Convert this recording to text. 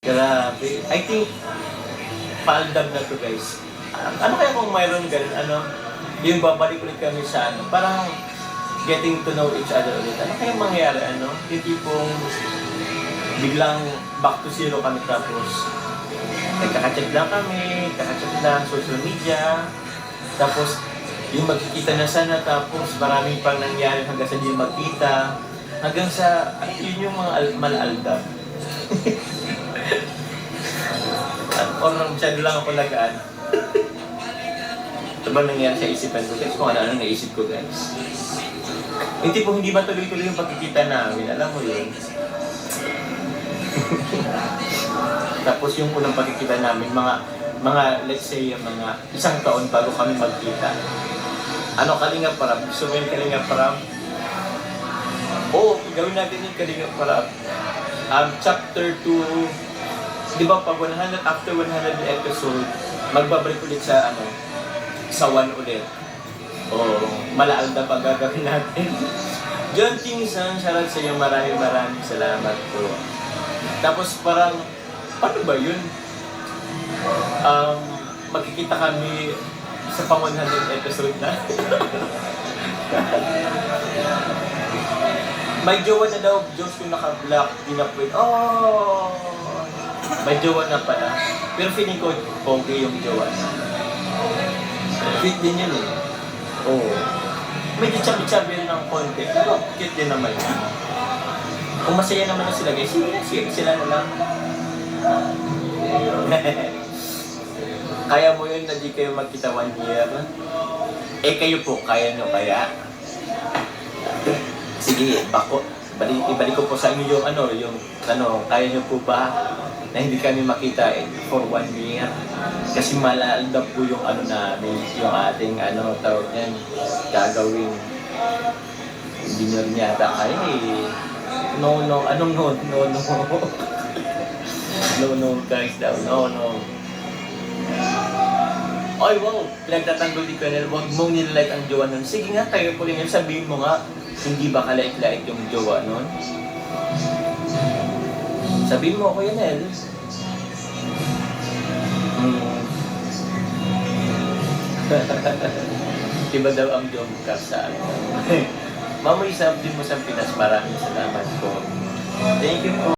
Grabe. I think, paaldab na to guys. Ano kaya kung mayroon ganun, yung babalik ulit kami sa parang getting to know each other ulit. Ano kaya mangyayari, yung tipong biglang back to zero kami tapos nagkakachat lang kami, kakachat lang, social media, tapos yung magkikita na sana tapos maraming pang nangyari hanggang sa hindi magkita, hanggang sa, yun yung mga malaaldab. Or masyado lang ako lagaan. Ito ba nangyari sa isipan ko guys? Kung ano naisip ko guys. Yung tipong hindi ba tuloy-tuloy yung pagkikita namin, alam mo yun? Tapos yung unang pagkikita namin, mga let's say, mga isang taon bago kami magkita. Kalinga Parab? Gusto mo yung Kalinga Parab? Oo, gawin natin yung Kalinga Parab. Chapter 2, di ba pag 100, after 100 episode, magbabalik ulit sa sa 1 ulit. O, malaalda pa gagawin natin. John Kingson, shoutout sa iyo, maraming salamat po. Tapos parang, paano ba yun? Magkikita kami sa pang 100 episode na. May jowa na daw, Diyos ko naka-block, dinapwin. Oh! May jowa na pala. Pero feeling ko, okay yung jowa na. Fit din yun eh. Oo. Medyo chubby-chubby yun ng konti. Pero cute din naman yun. Kung masaya naman na sila guys, sige sila na lang. Kaya mo yun na di kayo magkita 1 year? Kayo po, kaya nyo kaya? Sige, ibalik ko po sa inyo yung kaya nyo po ba na hindi kami makita for 1 year? Kasi malaldab po yung namin, yung ating tawag yan, gagawin. Hindi nyo rin yata kaya No, anong no? No, guys daw, no. Ay, wow, pinagtatanggol di Colonel, huwag mong nilalike ang jowa nun. Sige nga, kayo po rin yan, sabihin mo nga, hindi ba kalait-lait yung jowa nun? Sabihin mo ako yan, El. Diba daw ang jomka sa Mamoy sabi mo sa Pinas, maraming salamat po. Thank you po.